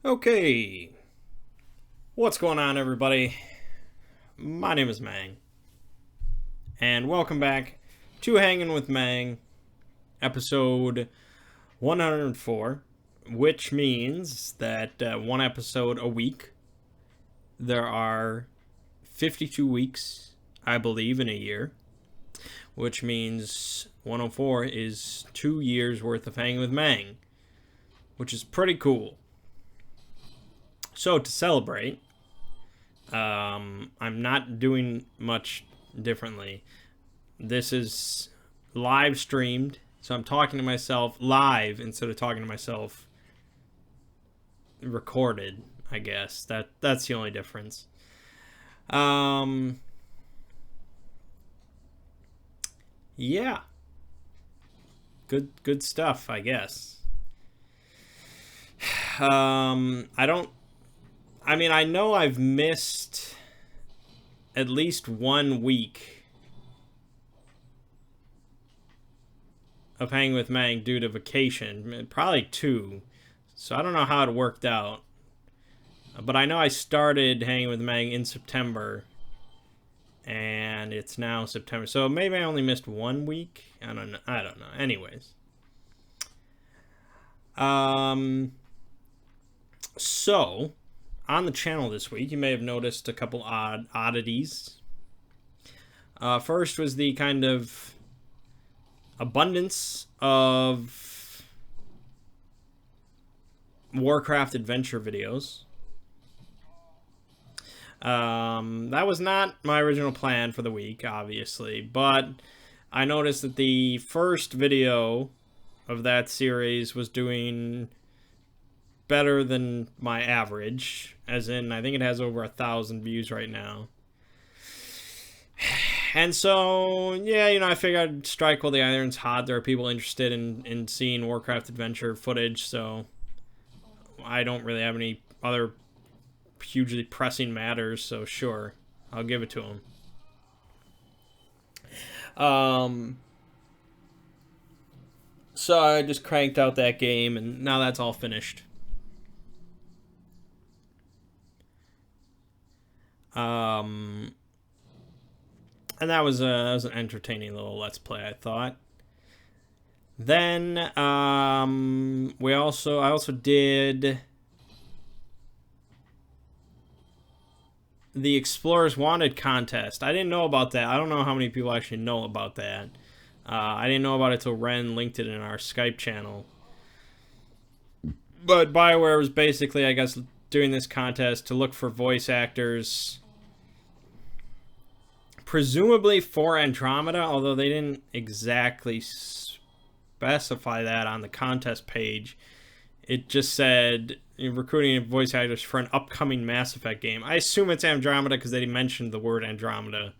Okay, what's going on, everybody? My name is Mangg, and welcome back to Hanging with Mangg, episode 104, which means that one episode a week. There are 52 weeks, I believe, in a year, which means 104 is 2 years worth of Hanging with Mangg, which is pretty cool. So to celebrate, I'm not doing much differently. This is live streamed, so I'm talking to myself live instead of talking to myself recorded, I guess. That's the only difference. Yeah. Good stuff, I guess. I know I've missed at least 1 week of Hanging with Mangg due to vacation. Probably 2. So I don't know how it worked out. But I know I started Hanging with Mangg in September. And it's now September. So maybe I only missed 1 week. I don't know. Anyways. So, on the channel this week, you may have noticed a couple oddities. First was the kind of abundance of Warcraft adventure videos. That was not my original plan for the week, obviously, but I noticed that the first video of that series was doing better than my average, as in I think it has over 1,000 views right now. And so, yeah, I figured I'd strike while the iron's hot. There are people interested in seeing Warcraft adventure footage, so I don't really have any other hugely pressing matters, so sure, I'll give it to them. So I just cranked out that game, and now that's all finished. And that was an entertaining little Let's Play, I thought. Then I also did the Explorers Wanted contest. I didn't know about that. I don't know how many people actually know about that. I didn't know about it till Ren linked it in our Skype channel. But BioWare was basically, I guess, doing this contest to look for voice actors, presumably for Andromeda, although they didn't exactly specify that on the contest page. It just said recruiting voice actors for an upcoming Mass Effect game. I assume it's Andromeda because they mentioned the word Andromeda.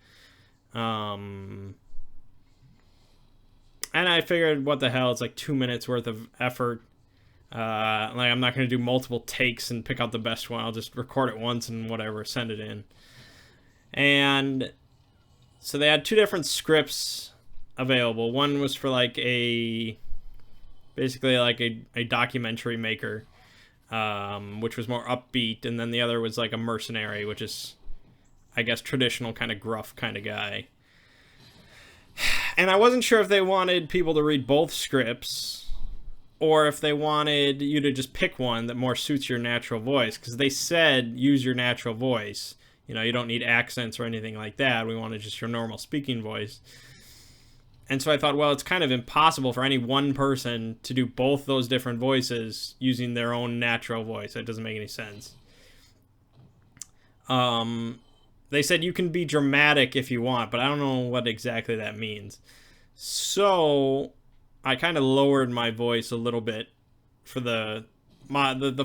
And I figured, what the hell, it's like 2 minutes worth of effort. I'm not going to do multiple takes and pick out the best one. I'll just record it once and whatever, send it in. And so they had 2 different scripts available. One was for basically a documentary maker, which was more upbeat, and then the other was like a mercenary, which is, I guess, traditional kind of gruff kind of guy. And I wasn't sure if they wanted people to read both scripts, or if they wanted you to just pick one that more suits your natural voice, because they said use your natural voice. You don't need accents or anything like that. We wanted just your normal speaking voice. And so I thought, well, it's kind of impossible for any one person to do both those different voices using their own natural voice. That doesn't make any sense. They said you can be dramatic if you want, but I don't know what exactly that means. So I kind of lowered my voice a little bit for the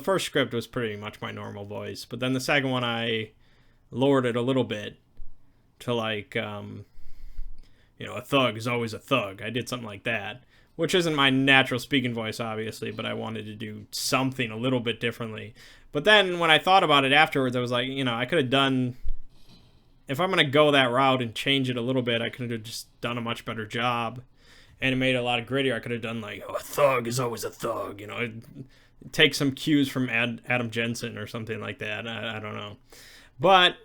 first script was pretty much my normal voice, but then the second one I lowered it a little bit to a thug is always a thug. I did something like that, which isn't my natural speaking voice, obviously, but I wanted to do something a little bit differently. But then when I thought about it afterwards, I was like, I could have done, if I'm going to go that route and change it a little bit, I could have just done a much better job. And it made it a lot grittier. I could have done a thug is always a thug, take some cues from Adam Jensen or something like that. I don't know. But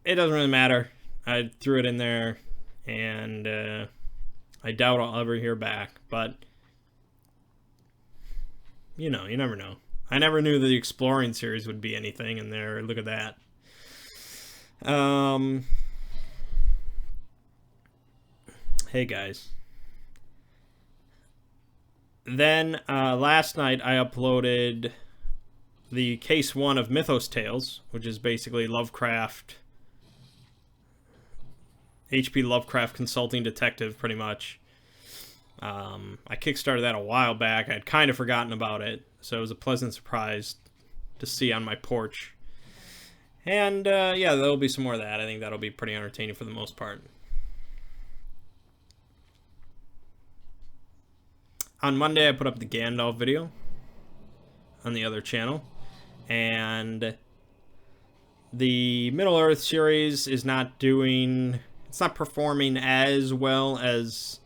it doesn't really matter. I threw it in there, and I doubt I'll ever hear back. But, you know, you never know. I never knew the Exploring series would be anything in there. Look at that. Hey, guys. Then, last night, I uploaded the Case 1 of Mythos Tales, which is basically Lovecraft, H.P. Lovecraft consulting detective, pretty much. I kickstarted that a while back. I'd kind of forgotten about it, so it was a pleasant surprise to see on my porch. And, yeah, there'll be some more of that. I think that'll be pretty entertaining for the most part. On Monday, I put up the Gandalf video on the other channel, and the Middle-earth series is not doing... It's not performing as well as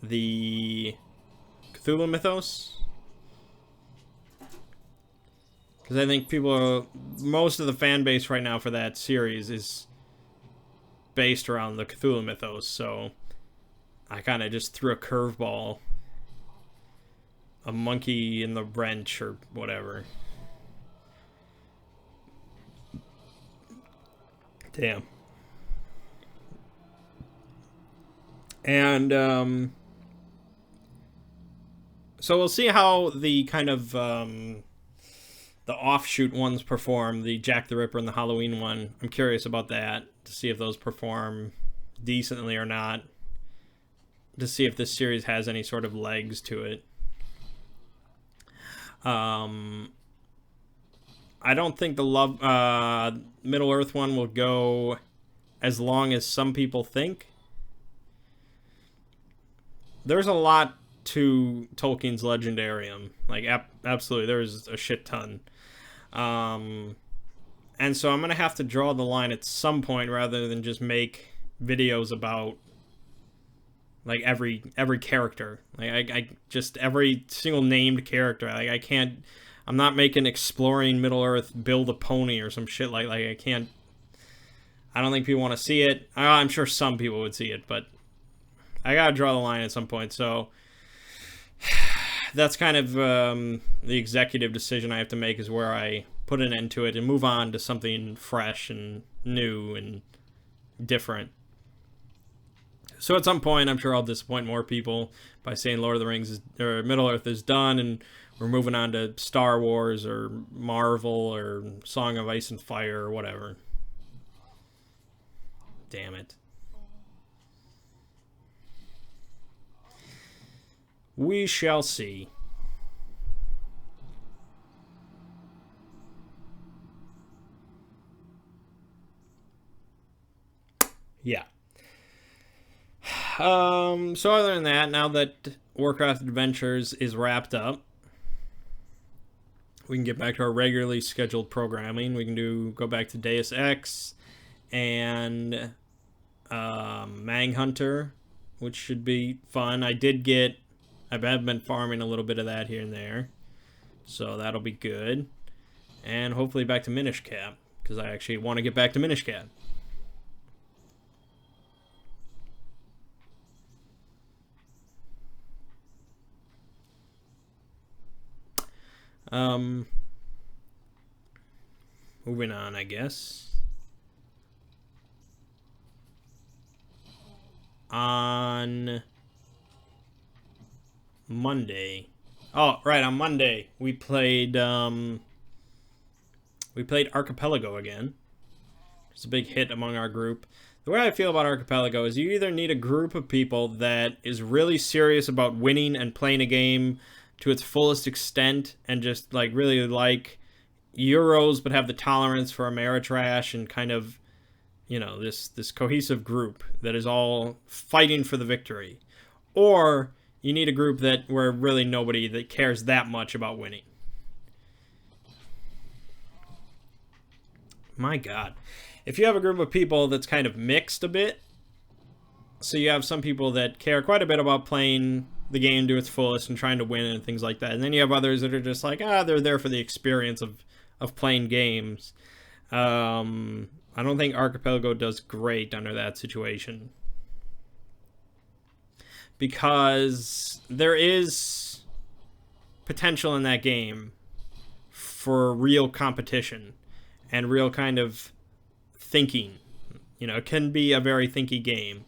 the Cthulhu Mythos. Because I think most of the fan base right now for that series is based around the Cthulhu Mythos, so I kind of just threw a curveball. A monkey in the wrench or whatever. Damn. And, so we'll see how the kind of, the offshoot ones perform, the Jack the Ripper and the Halloween one. I'm curious about that, to see if those perform decently or not. To see if this series has any sort of legs to it. I don't think the Middle-earth one will go as long as some people think. There's a lot to Tolkien's Legendarium. Like, absolutely, there's a shit ton. And so I'm going to have to draw the line at some point rather than just make videos about like every character. Like I just every single named character. Like I can't. I'm not making Exploring Middle-earth build a pony or some shit like I can't. I don't think people want to see it. I'm sure some people would see it, but I gotta draw the line at some point. So that's kind of the executive decision I have to make, is where I put an end to it and move on to something fresh and new and different. So at some point, I'm sure I'll disappoint more people by saying Lord of the Rings or Middle-earth is done, and we're moving on to Star Wars or Marvel or Song of Ice and Fire or whatever. Damn it. We shall see. Yeah. So other than that, now that Warcraft Adventures is wrapped up, we can get back to our regularly scheduled programming. We can go back to Deus Ex and Mangg Hunter, which should be fun. I've been farming a little bit of that here and there, so that'll be good. And hopefully back to Minish Cap, because I actually want to get back to Minish Cap. Moving on, I guess. On Monday. Oh, right, on Monday we played Archipelago again. It's a big hit among our group. The way I feel about Archipelago is you either need a group of people that is really serious about winning and playing a game to its fullest extent and just like really like Euros but have the tolerance for Ameritrash and kind of, you know, this cohesive group that is all fighting for the victory. Or you need a group where really nobody that cares that much about winning. My God. If you have a group of people that's kind of mixed a bit, so you have some people that care quite a bit about playing the game to its fullest and trying to win and things like that. And then you have others that are just like, they're there for the experience of playing games. I don't think Archipelago does great under that situation, because there is potential in that game for real competition and real kind of thinking. It can be a very thinky game.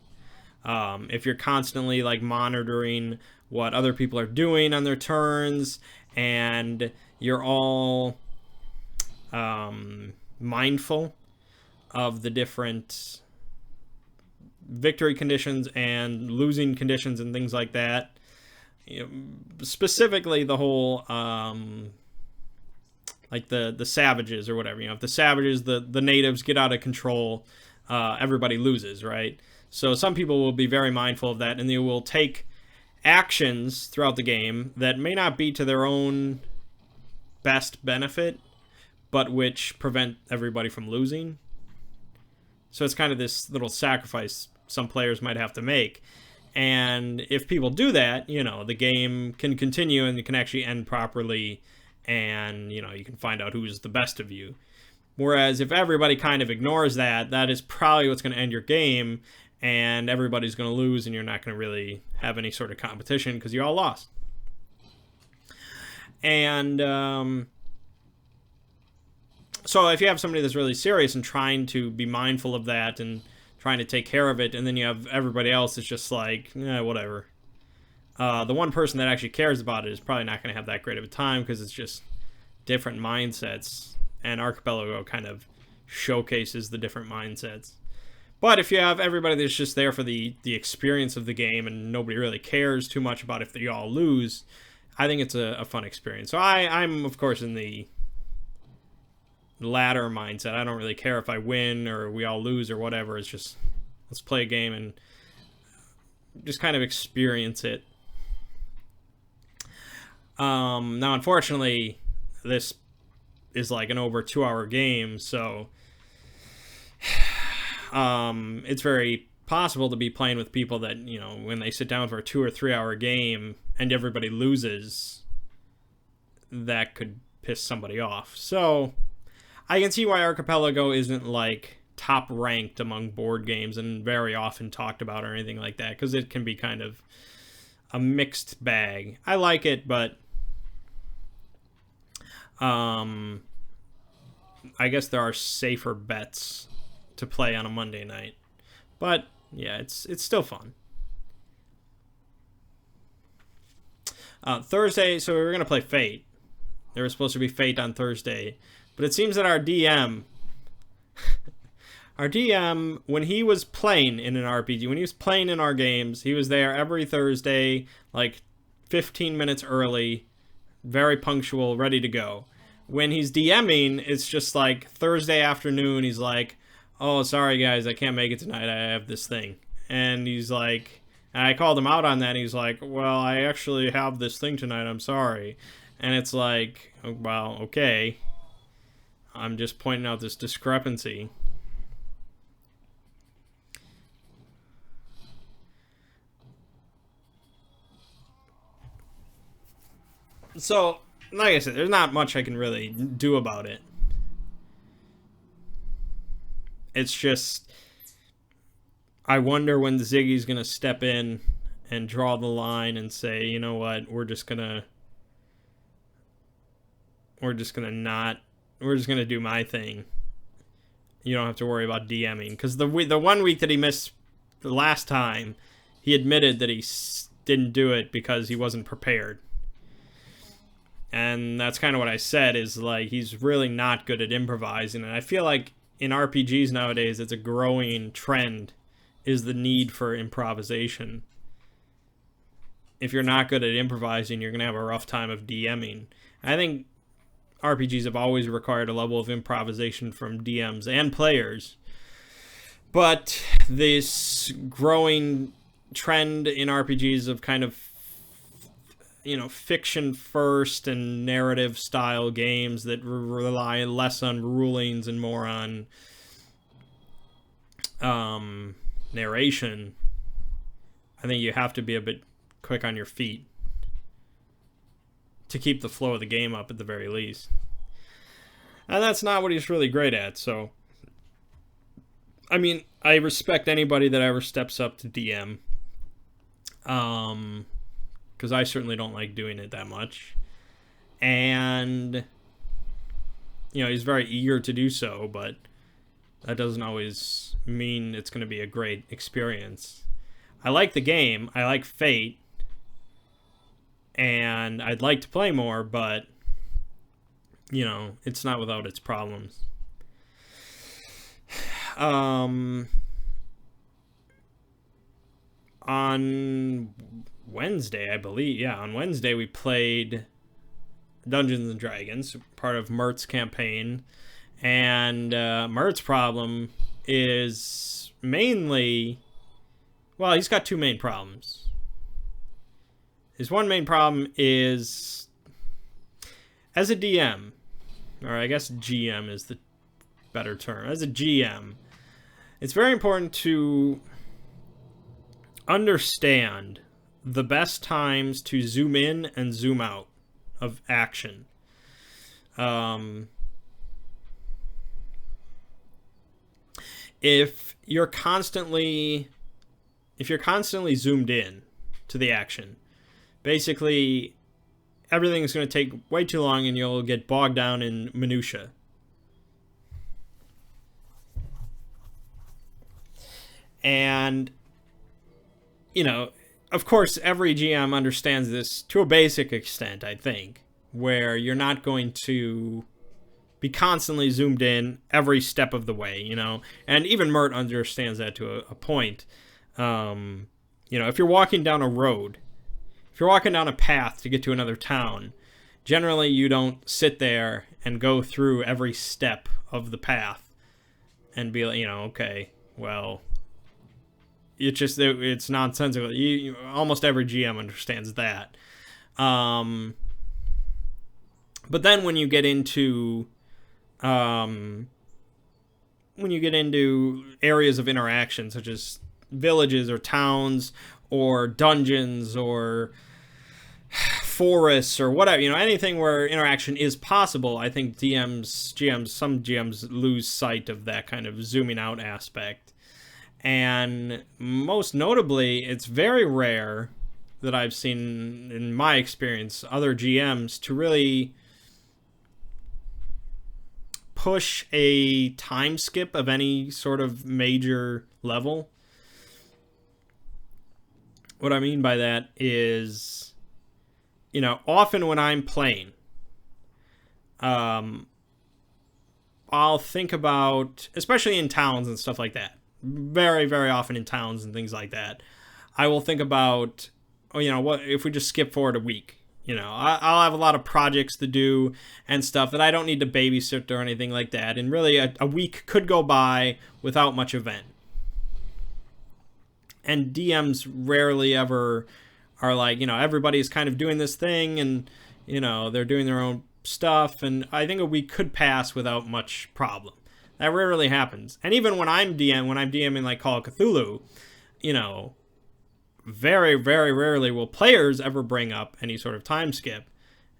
If you're constantly like monitoring what other people are doing on their turns, and you're all mindful of the different victory conditions and losing conditions and things like that. Specifically the whole like the savages or whatever. If the savages, the natives get out of control, everybody loses, right? So some people will be very mindful of that, and they will take actions throughout the game that may not be to their own best benefit, but which prevent everybody from losing. So it's kind of this little sacrifice some players might have to make. And if people do that, the game can continue and it can actually end properly, and, you can find out who's the best of you. Whereas if everybody kind of ignores that, that is probably what's going to end your game, and everybody's going to lose, and you're not going to really have any sort of competition because you all lost. And so if you have somebody that's really serious and trying to be mindful of that and trying to take care of it, and then you have everybody else that's just like, whatever. The one person that actually cares about it is probably not going to have that great of a time, because it's just different mindsets, and Archipelago kind of showcases the different mindsets. But if you have everybody that's just there for the experience of the game, and nobody really cares too much about if they all lose, I think it's a fun experience. So I'm, of course, in the latter mindset. I don't really care if I win or we all lose or whatever. It's just, let's play a game and just kind of experience it. Now, unfortunately, this is like an over 2-hour game, so it's very possible to be playing with people that, when they sit down for a 2 or 3 hour game and everybody loses, that could piss somebody off. So I can see why Archipelago isn't like top ranked among board games and very often talked about or anything like that, because it can be kind of a mixed bag. I like it, but I guess there are safer bets to play on a Monday night. But yeah, it's still fun. Thursday, so we were going to play Fate. There was supposed to be Fate on Thursday. But it seems that our DM, when he was playing in an RPG, when he was playing in our games, he was there every Thursday, like 15 minutes early, very punctual, ready to go. When he's DMing, it's just like Thursday afternoon, he's like, oh, sorry guys, I can't make it tonight, I have this thing. And he's like, and I called him out on that, and he's like, well, I actually have this thing tonight, I'm sorry. And it's like, well, okay. I'm just pointing out this discrepancy. So, like I said, there's not much I can really do about it. It's just, I wonder when Ziggy's going to step in and draw the line and say, you know what, we're just going to do my thing. You don't have to worry about DMing. Because the 1 week that he missed the last time, he admitted that he didn't do it because he wasn't prepared. And that's kind of what I said, is like, he's really not good at improvising. And I feel like in RPGs nowadays, it's a growing trend, is the need for improvisation. If you're not good at improvising, you're going to have a rough time of DMing. I think RPGs have always required a level of improvisation from DMs and players. But this growing trend in RPGs of kind of, fiction first and narrative style games that rely less on rulings and more on narration, I think you have to be a bit quick on your feet to keep the flow of the game up at the very least. And that's not what he's really great at, so... I mean, I respect anybody that ever steps up to DM. Because I certainly don't like doing it that much. And, you know, he's very eager to do so, but that doesn't always mean it's going to be a great experience. I like the game. I like Fate. And I'd like to play more, but, you know, it's not without its problems. On Wednesday, I believe, on Wednesday we played Dungeons and Dragons, part of Mert's campaign, and Mert's problem is mainly, well, he's got two main problems. His one main problem is, as a DM, or I guess GM is the better term, as a GM, it's very important to understand the best times to zoom in and zoom out of action. If you're constantly zoomed in to the action, basically everything is going to take way too long and you'll get bogged down in minutia. And, you know, of course, every GM understands this to a basic extent, I think, where you're not going to be constantly zoomed in every step of the way, you know. And even Mert understands that to a point. You know, if you're walking down a road, if you're walking down a path to get to another town, generally you don't sit there and go through every step of the path and be like, you know, okay, well... It's nonsensical. Almost every GM understands that. But then when you get into areas of interaction, such as villages or towns or dungeons or forests or whatever, you know, anything where interaction is possible, I think some GMs lose sight of that kind of zooming out aspect. And most notably, it's very rare that I've seen, in my experience, other GMs to really push a time skip of any sort of major level. What I mean by that is, you know, often when I'm playing, I'll think about, especially in towns and stuff like that, very, very often in towns and things like that, I will think about, oh, you know, what if we just skip forward a week? You know, I'll have a lot of projects to do and stuff that I don't need to babysit or anything like that. And really, a week could go by without much event. And DMs rarely ever are like, you know, everybody's kind of doing this thing and, you know, they're doing their own stuff. And I think a week could pass without much problem. That rarely happens. And even when I'm DMing like Call of Cthulhu, you know, very, very rarely will players ever bring up any sort of time skip.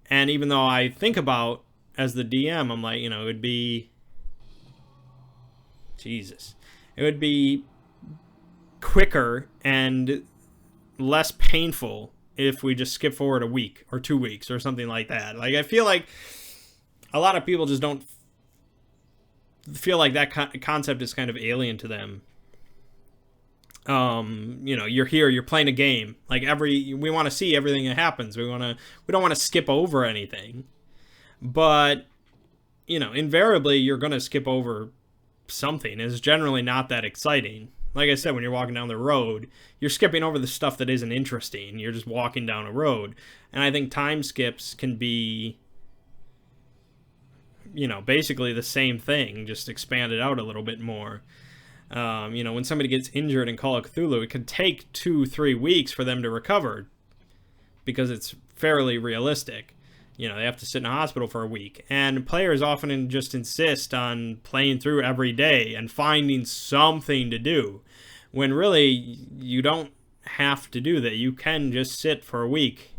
And even though I think about, as the DM, I'm like, you know, it would be... Jesus. It would be quicker and less painful if we just skip forward a week or 2 weeks or something like that. Like, I feel like a lot of people just don't feel like that concept is kind of alien to them. You know, you're here, you're playing a game. Like we want to see everything that happens. We don't want to skip over anything. But, you know, invariably you're going to skip over something. It's generally not that exciting. Like I said, when you're walking down the road, you're skipping over the stuff that isn't interesting. You're just walking down a road. And I think time skips can be, you know, basically the same thing, just expanded out a little bit more. You know, when somebody gets injured in Call of Cthulhu, it can take 2-3 weeks for them to recover because it's fairly realistic. You know, they have to sit in a hospital for a week. And players often just insist on playing through every day and finding something to do when really you don't have to do that. You can just sit for a week.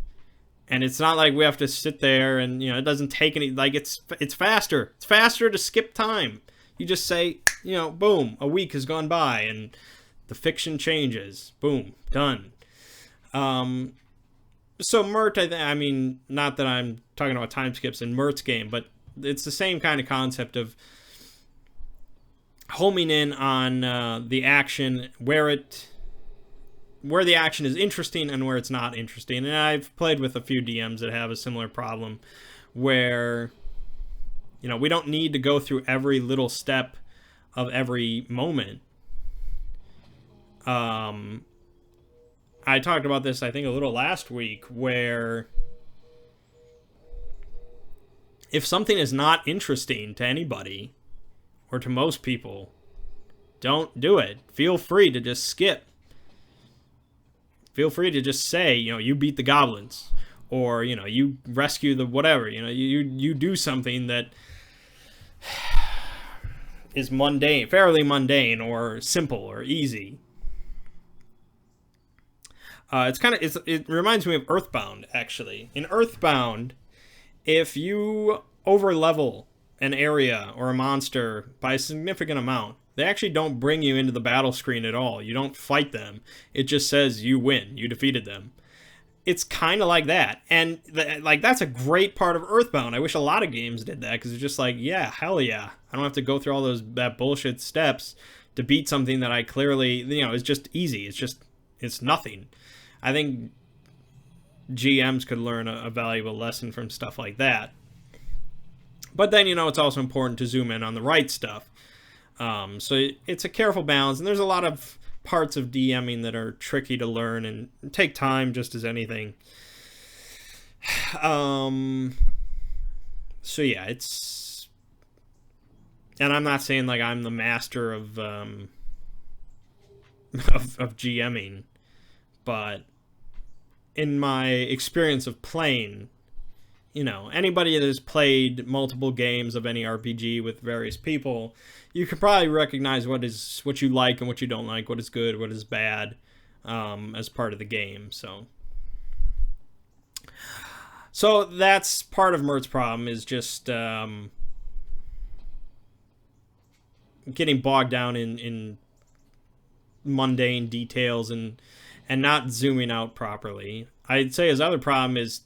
And it's not like we have to sit there and, it doesn't take any, like, it's faster. It's faster to skip time. You just say, boom, a week has gone by and the fiction changes. Boom, done. So Mert, I mean, not that I'm talking about time skips in Mert's game, but it's the same kind of concept of homing in on the action where the action is interesting and where it's not interesting. And I've played with a few DMs that have a similar problem where, we don't need to go through every little step of every moment. I talked about this, I think, a little last week, where if something is not interesting to anybody, or to most people, don't do it. Feel free to just skip. Feel free to just say, you beat the goblins, or, you rescue the whatever, you do something that is mundane, fairly mundane, or simple, or easy. It reminds me of Earthbound, actually. In Earthbound, if you overlevel an area or a monster by a significant amount, they actually don't bring you into the battle screen at all. You don't fight them. It just says you win. You defeated them. It's kind of like that. And that's a great part of Earthbound. I wish a lot of games did that, because it's just like, yeah, hell yeah. I don't have to go through all that bullshit steps to beat something that I clearly, is just easy. It's nothing. I think GMs could learn a valuable lesson from stuff like that. But then, it's also important to zoom in on the right stuff. So it's a careful balance, and there's a lot of parts of DMing that are tricky to learn and take time, just as anything. So yeah, it's, and I'm not saying like I'm the master of GMing, but in my experience of playing, anybody that has played multiple games of any RPG with various people, you can probably recognize what you like and what you don't like, what is good, what is bad, as part of the game. So that's part of Mert's problem, is just getting bogged down in mundane details and not zooming out properly. I'd say his other problem is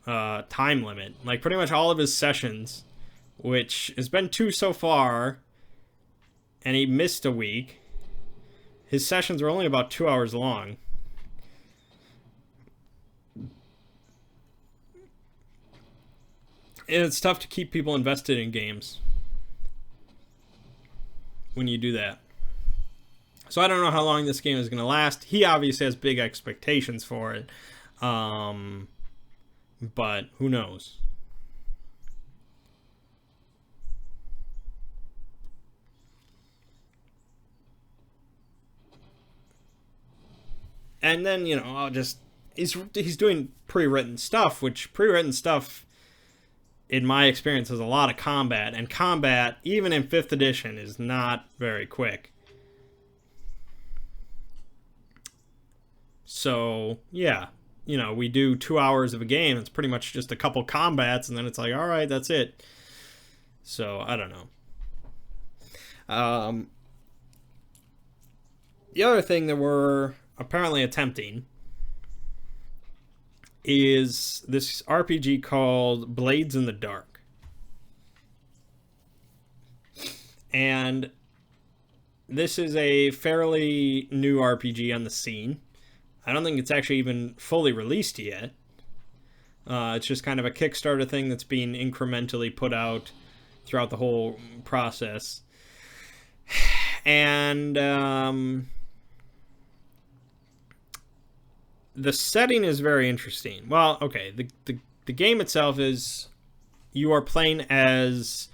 time limit. Like, pretty much all of his sessions, which has been 2 so far, and he missed a week. His sessions were only about 2 hours long. And it's tough to keep people invested in games when you do that. So I don't know how long this game is going to last. He obviously has big expectations for it. But who knows? And then, he's doing pre-written stuff, which pre-written stuff, in my experience, has a lot of combat. And combat, even in 5th edition, is not very quick. So, yeah. We do 2 hours of a game. It's pretty much just a couple combats, and then it's like, all right, that's it. So, I don't know. The other thing that we're apparently attempting is this RPG called Blades in the Dark. And this is a fairly new RPG on the scene. I don't think it's actually even fully released yet. It's just kind of a Kickstarter thing that's being incrementally put out throughout the whole process. And the setting is very interesting. Well, okay, the game itself is, you are playing as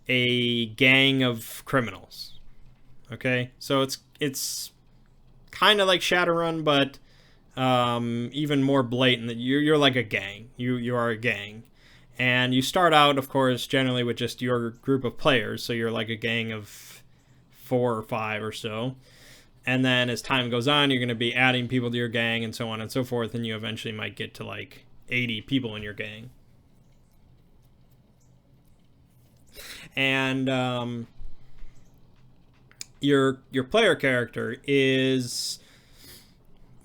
a gang of criminals. Okay, so it's kind of like Shadowrun, but even more blatant. That you're like a gang. You are a gang, and you start out, of course, generally with just your group of players. So you're like a gang of 4 or 5 or so, And then as time goes on, you're going to be adding people to your gang and so on and so forth, and you eventually might get to like 80 people in your gang. And your player character is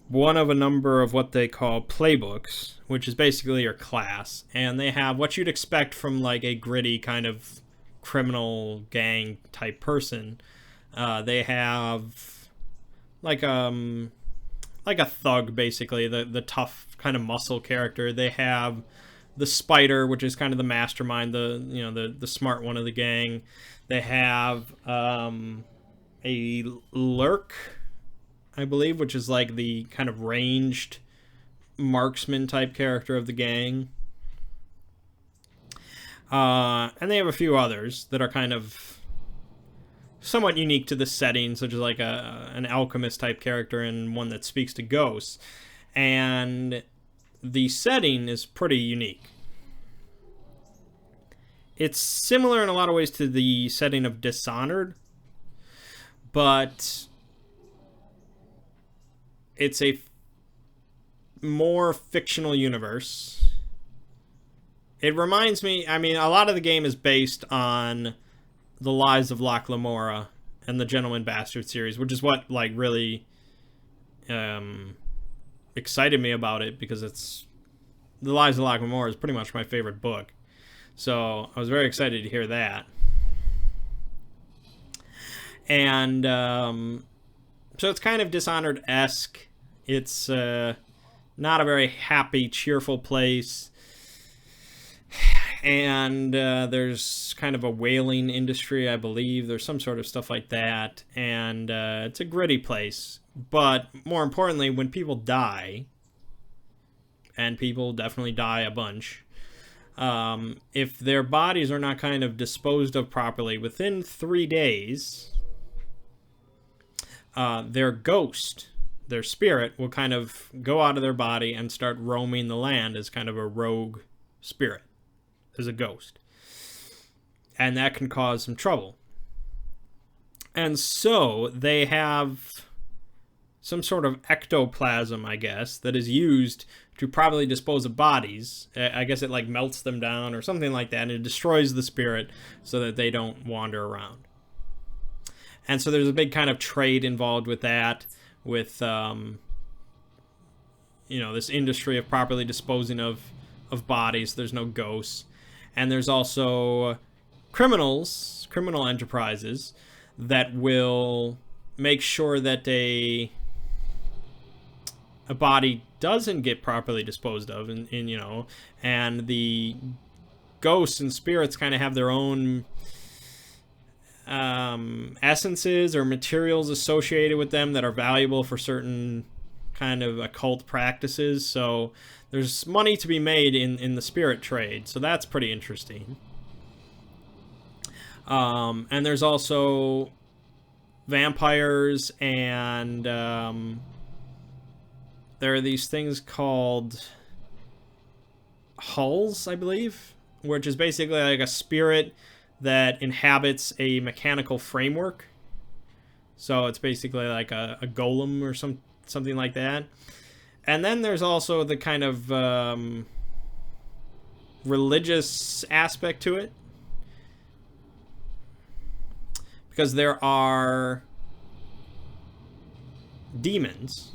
one of a number of what they call playbooks, which is basically your class, and they have what you'd expect from like a gritty kind of criminal gang type person. They have like a thug, basically, the tough kind of muscle character. They have the spider, which is kind of the mastermind, the smart one of the gang. They have a lurk, I believe, which is like the kind of ranged marksman type character of the gang. And they have a few others that are kind of somewhat unique to the setting, such as like an alchemist type character and one that speaks to ghosts. And the setting is pretty unique. It's similar in a lot of ways to the setting of Dishonored, but it's a more fictional universe. It reminds me, I mean, a lot of the game is based on the Lives of Locke Lamora and the Gentleman Bastard series, which is what like really excited me about it, because it's the Lives of Locke Lamora is pretty much my favorite book. So I was very excited to hear that. And so it's kind of Dishonored-esque. It's not a very happy, cheerful place. And there's kind of a whaling industry, I believe. There's some sort of stuff like that. And it's a gritty place. But more importantly, when people die, and people definitely die a bunch, if their bodies are not kind of disposed of properly within 3 days, their ghost, their spirit, will kind of go out of their body and start roaming the land as kind of a rogue spirit, as a ghost. And that can cause some trouble. And so they have some sort of ectoplasm, I guess, that is used to properly dispose of bodies. I guess it like melts them down or something like that, and it destroys the spirit so that they don't wander around. And so there's a big kind of trade involved with that, with this industry of properly disposing of bodies. There's no ghosts. And there's also criminal enterprises that will make sure that a body doesn't get properly disposed of, and the ghosts and spirits kind of have their own essences or materials associated with them that are valuable for certain kind of occult practices. So there's money to be made in the spirit trade, so that's pretty interesting. And there's also vampires, and there are these things called hulls, I believe, which is basically like a spirit that inhabits a mechanical framework. So it's basically like a golem or something like that. And then there's also the kind of religious aspect to it, because there are demons.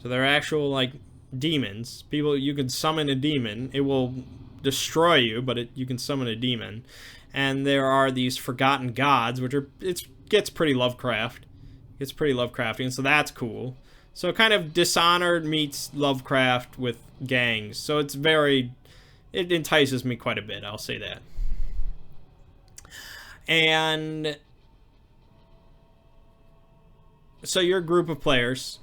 So they're actual like demons. People, you can summon a demon. It will destroy you, but you can summon a demon. And there are these forgotten gods, which it gets pretty Lovecraft. It's pretty Lovecraftian, so that's cool. So kind of Dishonored meets Lovecraft with gangs. So it entices me quite a bit, I'll say that. And so your group of players,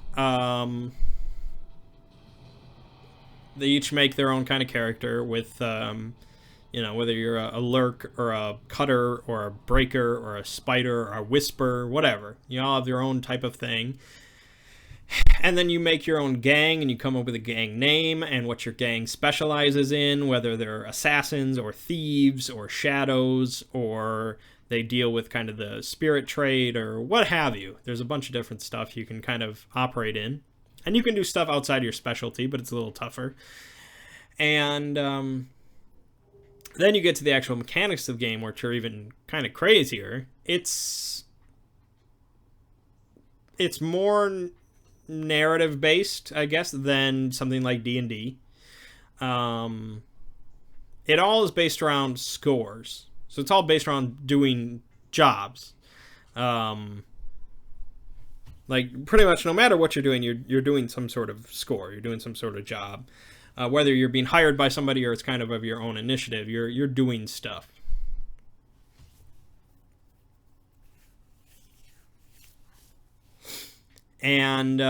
they each make their own kind of character with, whether you're a lurk or a cutter or a breaker or a spider or a whisper, whatever. You all have your own type of thing. And then you make your own gang, and you come up with a gang name and what your gang specializes in, whether they're assassins or thieves or shadows or They deal with kind of the spirit trade or what have you. There's a bunch of different stuff you can kind of operate in. And you can do stuff outside your specialty, but it's a little tougher. And then you get to the actual mechanics of the game, which are even kind of crazier. It's more narrative based, I guess, than something like D&D. It all is based around scores. So it's all based around doing jobs. Like, pretty much no matter what you're doing, you're doing some sort of score. You're doing some sort of job. Whether you're being hired by somebody or it's kind of your own initiative, you're doing stuff. And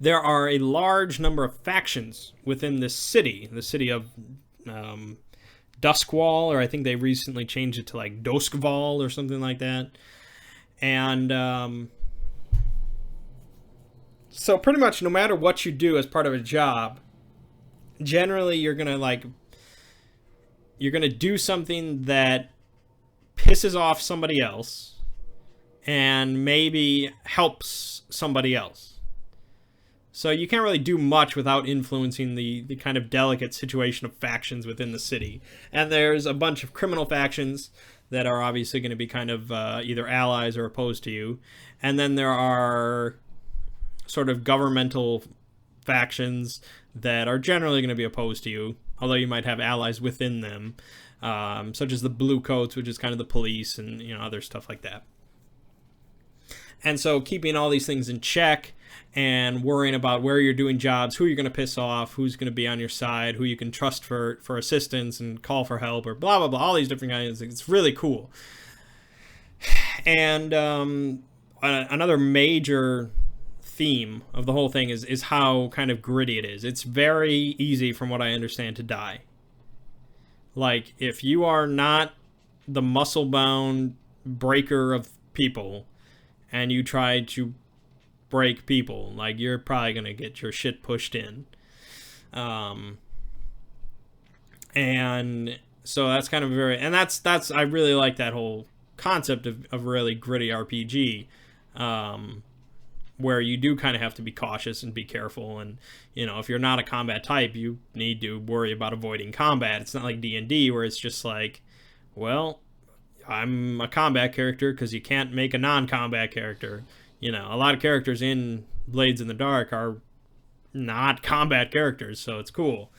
there are a large number of factions within this city, the city of Duskwall, or I think they recently changed it to like Doskval or something like that. And so pretty much no matter what you do as part of a job, generally you're gonna do something that pisses off somebody else and maybe helps somebody else. So you can't really do much without influencing the kind of delicate situation of factions within the city. And there's a bunch of criminal factions that are obviously going to be kind of either allies or opposed to you. And then there are sort of governmental factions that are generally going to be opposed to you, although you might have allies within them, such as the Blue Coats, which is kind of the police, and other stuff like that. And so keeping all these things in check and worrying about where you're doing jobs, who you're going to piss off, who's going to be on your side, who you can trust for assistance and call for help, or blah, blah, blah, all these different kinds of things. It's really cool. And another major theme of the whole thing is how kind of gritty it is. It's very easy, from what I understand, to die. Like, if you are not the muscle-bound breaker of people and you try to break people, like, you're probably going to get your shit pushed in. And so that's kind of that's I really like that whole concept of really gritty RPG, where you do kind of have to be cautious and be careful. And, if you're not a combat type, you need to worry about avoiding combat. It's not like D&D where it's just like, well, I'm a combat character because you can't make a non-combat character. A lot of characters in Blades in the Dark are not combat characters, so it's cool.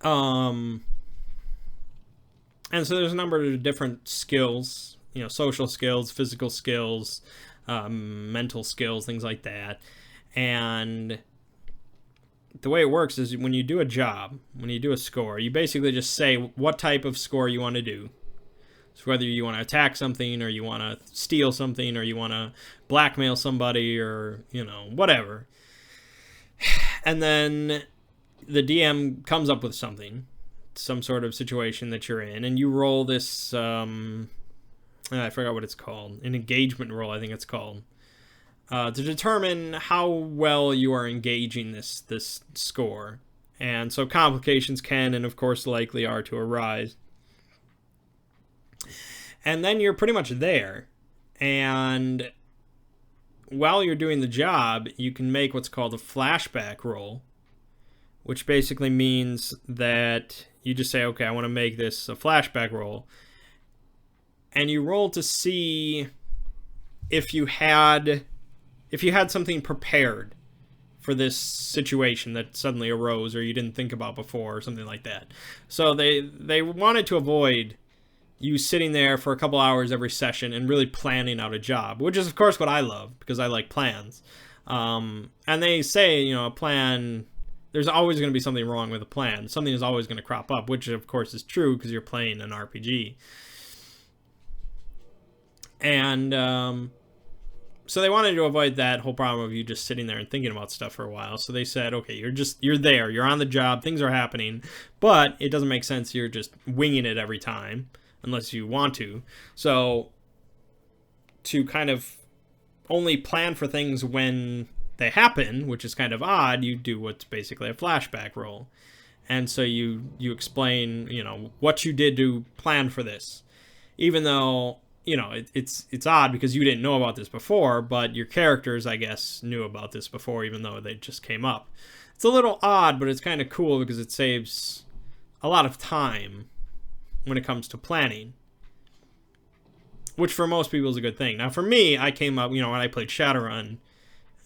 And so there's a number of different skills, social skills, physical skills, mental skills, things like that. And the way it works is when you do a job, when you do a score, you basically just say what type of score you want to do. So whether you want to attack something, or you want to steal something, or you want to blackmail somebody, or, whatever. And then the DM comes up with something, some sort of situation that you're in, and you roll this, I forgot what it's called, an engagement roll, I think it's called, to determine how well you are engaging this score. And so complications can, and of course likely are, to arise. And then you're pretty much there. And while you're doing the job, you can make what's called a flashback roll, which basically means that you just say, okay, I want to make this a flashback roll. And you roll to see if you had something prepared for this situation that suddenly arose or you didn't think about before, or something like that. So they wanted to avoid you sitting there for a couple hours every session and really planning out a job, which is, of course, what I love, because I like plans. And they say, a plan, there's always going to be something wrong with a plan. Something is always going to crop up, which, of course, is true because you're playing an RPG. And so they wanted to avoid that whole problem of you just sitting there and thinking about stuff for a while. So they said, okay, you're there, you're on the job, things are happening, but it doesn't make sense you're just winging it every time, unless you want to. So to kind of only plan for things when they happen, which is kind of odd, you do what's basically a flashback roll. And so you explain, what you did to plan for this, even though it's odd because you didn't know about this before, but your characters, I guess, knew about this before, even though they just came up. It's a little odd, but it's kind of cool because it saves a lot of time when it comes to planning, which for most people is a good thing. Now, for me, I came up, when I played Shadowrun,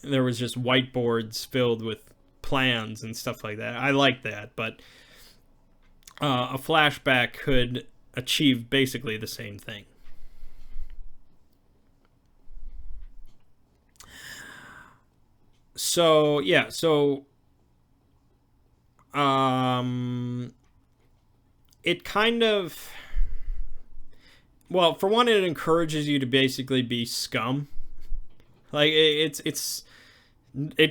there was just whiteboards filled with plans and stuff like that. I like that, but a flashback could achieve basically the same thing. So yeah, it kind of, well, for one, it encourages you to basically be scum. Like it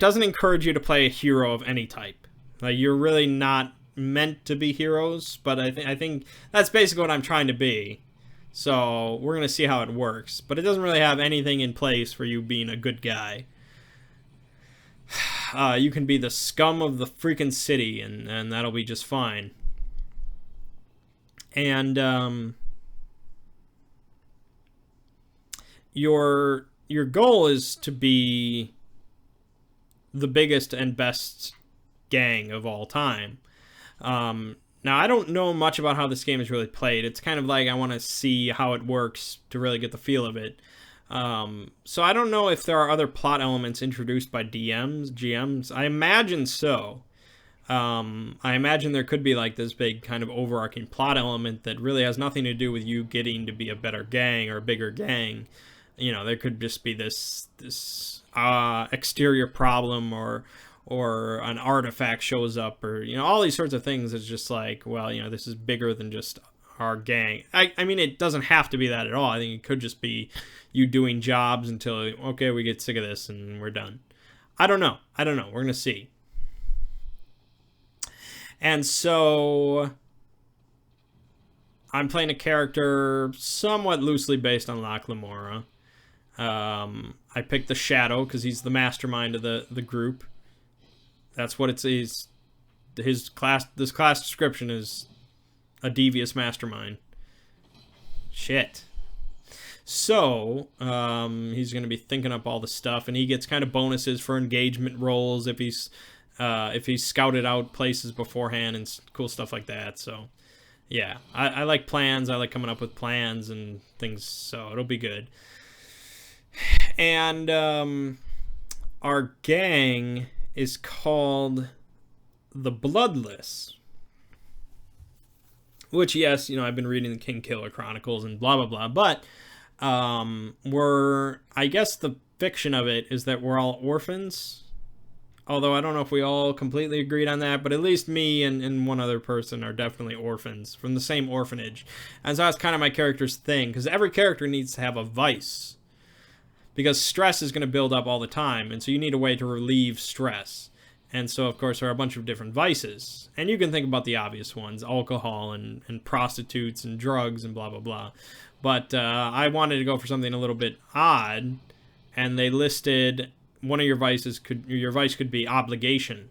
doesn't encourage you to play a hero of any type. Like, you're really not meant to be heroes, but I think that's basically what I'm trying to be. So we're gonna see how it works, but it doesn't really have anything in place for you being a good guy. You can be the scum of the freaking city, and that'll be just fine. And your goal is to be the biggest and best gang of all time. Now, I don't know much about how this game is really played. It's kind of like I want to see how it works to really get the feel of it. So I don't know if there are other plot elements introduced by GMs. I imagine so. I imagine there could be like this big kind of overarching plot element that really has nothing to do with you getting to be a better gang or a bigger gang. There could just be this exterior problem, or an artifact shows up, or all these sorts of things. It's just like, well, this is bigger than just our gang. I mean, it doesn't have to be that at all. I think it could just be you doing jobs until, okay, we get sick of this and we're done. I don't know. We're gonna see. And so I'm playing a character somewhat loosely based on Locke Lamora. I picked the Shadow because he's the mastermind of the group. That's what it is. This class description is a devious mastermind. Shit. So, he's going to be thinking up all the stuff, and he gets kind of bonuses for engagement rolls if he's scouted out places beforehand and cool stuff like that. So, yeah, I like plans. I like coming up with plans and things, so it'll be good. And our gang is called the Bloodless. Which, yes, I've been reading the King Killer Chronicles and blah, blah, blah. But I guess the fiction of it is that we're all orphans. Although I don't know if we all completely agreed on that. But at least me and one other person are definitely orphans from the same orphanage. And so that's kind of my character's thing. Because every character needs to have a vice. Because stress is going to build up all the time. And so you need a way to relieve stress. And so, of course, there are a bunch of different vices. And you can think about the obvious ones. Alcohol and prostitutes and drugs and blah, blah, blah. But I wanted to go for something a little bit odd. And they listed one of your vices could be obligation.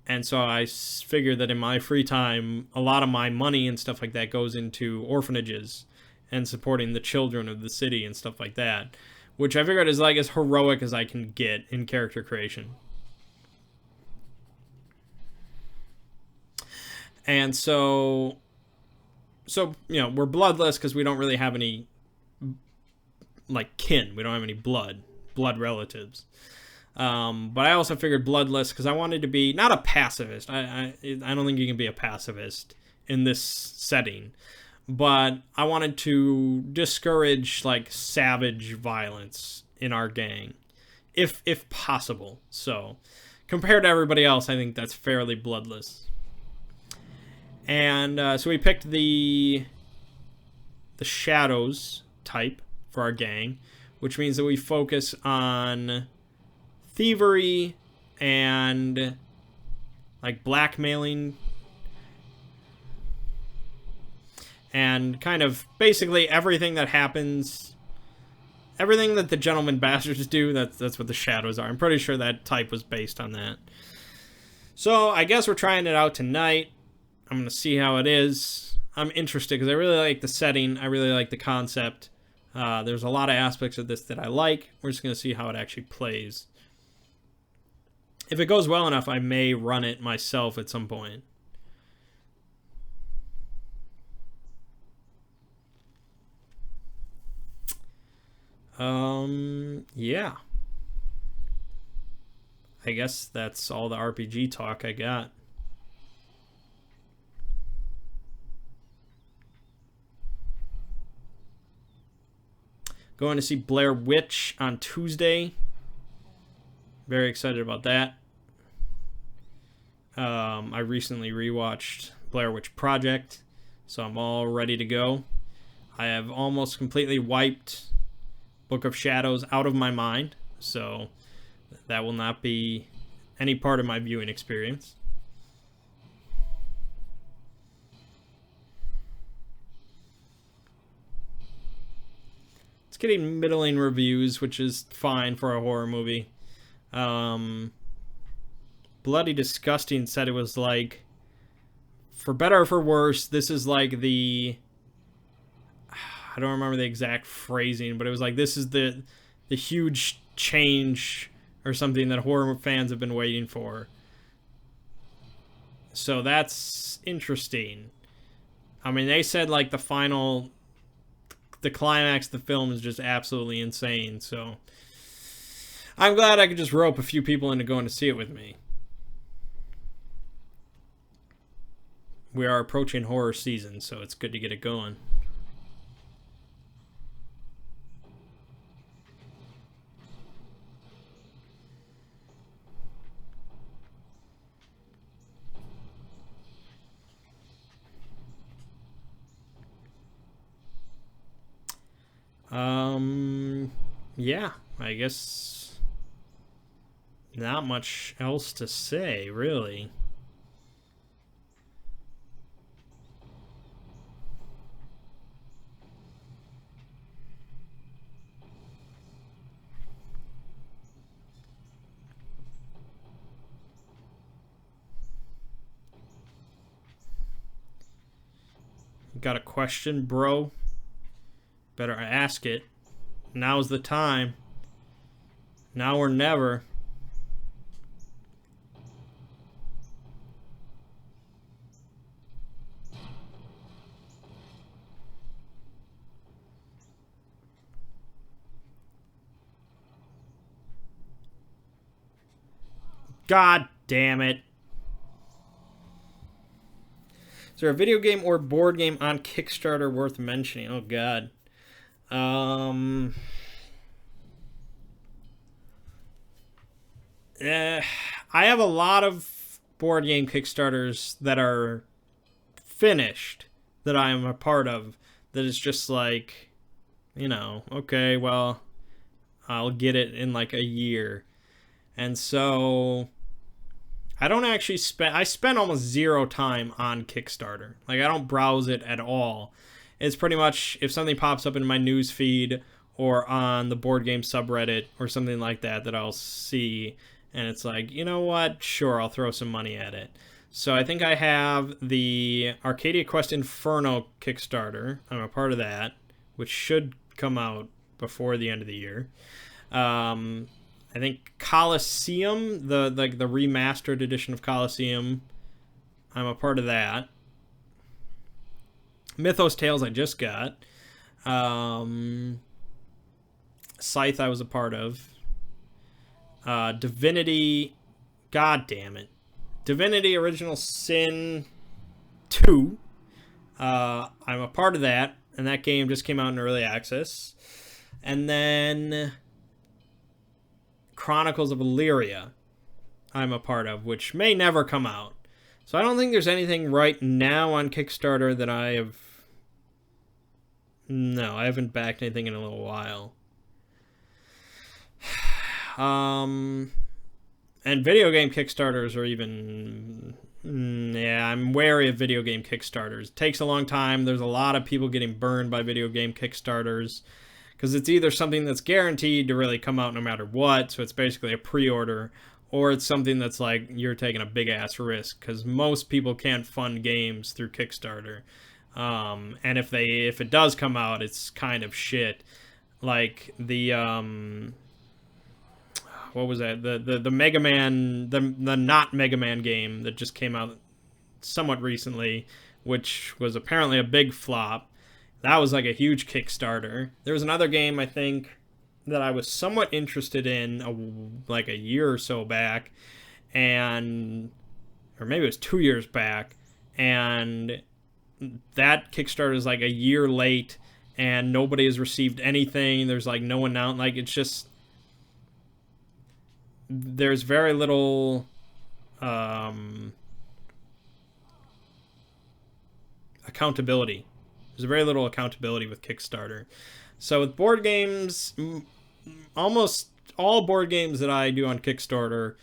And so I figured that in my free time, a lot of my money and stuff like that goes into orphanages and supporting the children of the city and stuff like that. Which I figured is like as heroic as I can get in character creation. And so we're bloodless because we don't really have any, like, kin. We don't have any blood relatives. But I also figured bloodless because I wanted to be not a pacifist. I don't think you can be a pacifist in this setting. But I wanted to discourage, like, savage violence in our gang, if possible. So, compared to everybody else, I think that's fairly bloodless. And so we picked the Shadows type for our gang, which means that we focus on thievery and, like, blackmailing. And kind of basically everything that happens, everything that the gentleman bastards do, that's what the Shadows are. I'm pretty sure that type was based on that. So I guess we're trying it out tonight. I'm going to see how it is. I'm interested because I really like the setting. I really like the concept. There's a lot of aspects of this that I like. We're just going to see how it actually plays. If it goes well enough, I may run it myself at some point. Yeah. I guess that's all the RPG talk I got. Going to see Blair Witch on Tuesday. Very excited about that. I recently rewatched Blair Witch Project, so I'm all ready to go. I have almost completely wiped Book of Shadows out of my mind, so that will not be any part of my viewing experience. It's getting middling reviews, which is fine for a horror movie. Bloody Disgusting said it was like, for better or for worse, this is like the... I don't remember the exact phrasing, but it was like, this is the huge change or something that horror fans have been waiting for. So that's interesting. I mean, they said like the climax of the film is just absolutely insane. So I'm glad I could just rope a few people into going to see it with me. We are approaching horror season, so it's good to get it going. Yeah, I guess not much else to say, really. Got a question, bro? Better ask it. Now's the time. Now or never. God damn it. Is there a video game or board game on Kickstarter worth mentioning? Oh, God. I have a lot of board game Kickstarters that are finished that I am a part of. That is just like, you know, okay, well, I'll get it in like a year. And so I don't actually I spend almost zero time on Kickstarter. Like, I don't browse it at all. It's pretty much if something pops up in my news feed or on the board game subreddit or something like that I'll see, and it's like, you know what? Sure, I'll throw some money at it. So I think I have the Arcadia Quest Inferno Kickstarter. I'm a part of that, which should come out before the end of the year. I think Colosseum, the remastered edition of Colosseum, I'm a part of that. Mythos Tales I just got. Scythe I was a part of. Divinity, god damn it. Divinity Original Sin 2. I'm a part of that, and that game just came out in early access. And then Chronicles of Illyria I'm a part of, which may never come out. So I don't think there's anything right now on Kickstarter that I have... No, I haven't backed anything in a little while. And video game Kickstarters are even... Yeah, I'm wary of video game Kickstarters. It takes a long time. There's a lot of people getting burned by video game Kickstarters because it's either something that's guaranteed to really come out no matter what, so it's basically a pre-order, or it's something that's like you're taking a big ass risk, because most people can't fund games through Kickstarter. And if it does come out, it's kind of shit. Like the what was that? The Mega Man, the not Mega Man game that just came out somewhat recently, which was apparently a big flop. That was like a huge Kickstarter. There was another game, I think, that I was somewhat interested in like a year or so back, and or maybe it was 2 years back, and that Kickstarter is like a year late, and nobody has received anything. There's like no one out. Like, it's just, there's very little accountability. There's very little accountability with Kickstarter. So with board games, almost all board games that I do on Kickstarter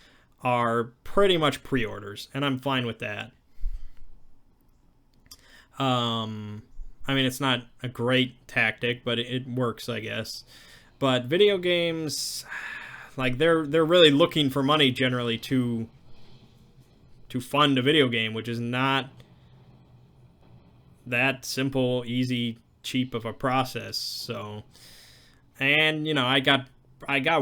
are pretty much pre-orders, and I'm fine with that. I mean, it's not a great tactic, but it works, I guess. But video games, like, they're really looking for money generally to fund a video game, which is not that simple, easy, cheap of a process. So, and you know, I got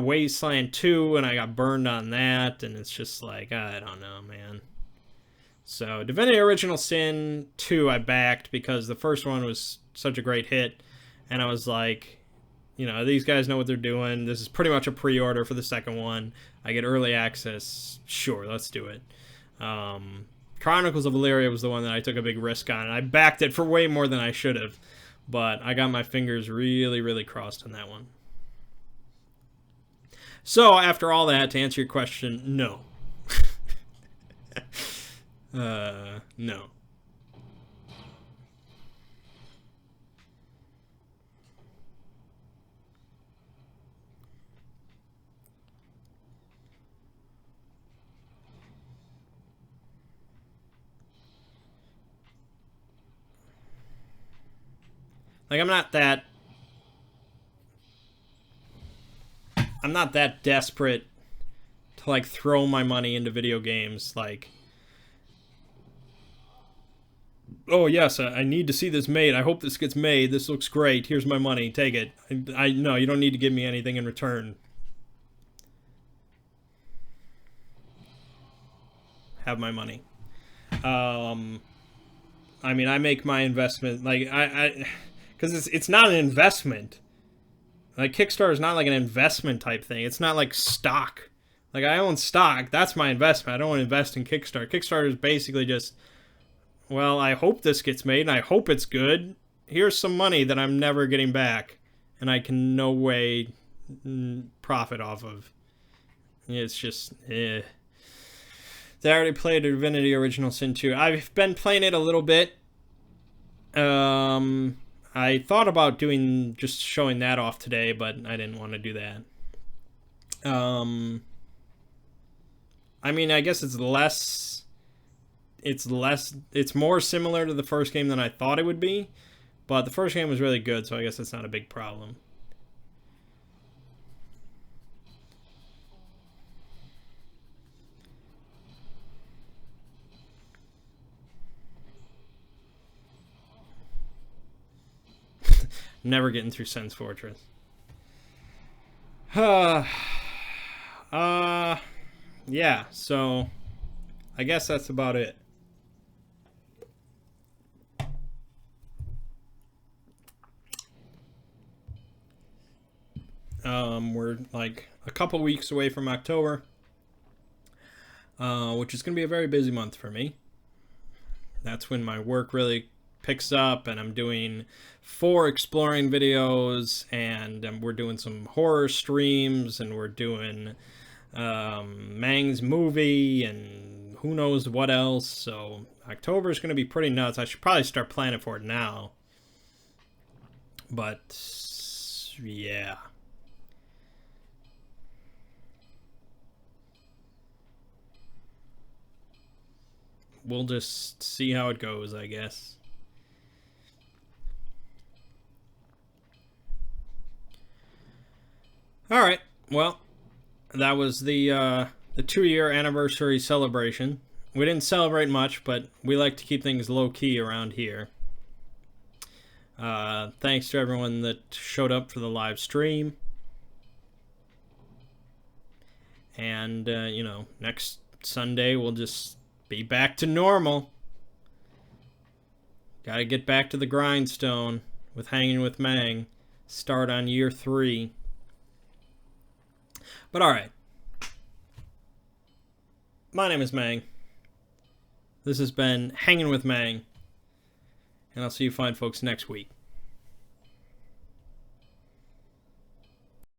Wasteland 2, and I got burned on that, and it's just like, I don't know, man. So Divinity Original Sin 2 I backed because the first one was such a great hit, and I was like, you know, these guys know what they're doing. This is pretty much a pre-order for the second one. I get early access. Sure, let's do it. Chronicles of Valyria was the one that I took a big risk on, and I backed it for way more than I should have, but I got my fingers really, really crossed on that one. So after all that, to answer your question, no. No. Like, I'm not that desperate to, like, throw my money into video games. Like, oh yes, I need to see this made. I hope this gets made. This looks great. Here's my money. Take it. I no, you don't need to give me anything in return. Have my money. I mean, I make my investment, like, because it's not an investment. Like, Kickstarter is not like an investment type thing. It's not like stock. Like, I own stock. That's my investment. I don't want to invest in Kickstarter. Kickstarter is basically just, well, I hope this gets made, and I hope it's good. Here's some money that I'm never getting back, and I can no way profit off of. It's just, I already played Divinity Original Sin 2. I've been playing it a little bit. I thought about just showing that off today, but I didn't want to do that. I mean, I guess it's more similar to the first game than I thought it would be, but the first game was really good, so I guess it's not a big problem. Never getting through Sen's Fortress. Yeah, so I guess that's about it. We're like a couple weeks away from October, which is going to be a very busy month for me. That's when my work really picks up, and I'm doing 4 exploring videos, and we're doing some horror streams, and we're doing Mangg's movie, and who knows what else. So October is going to be pretty nuts. I should probably start planning for it now, but yeah. We'll just see how it goes, I guess. All right. Well, that was the the 2-year anniversary celebration. We didn't celebrate much, but we like to keep things low-key around here. Thanks to everyone that showed up for the live stream. And, next Sunday we'll just be back to normal. Gotta get back to the grindstone with Hanging with Mangg. Start on year 3. But alright. My name is Mangg. This has been Hanging with Mangg. And I'll see you fine folks next week.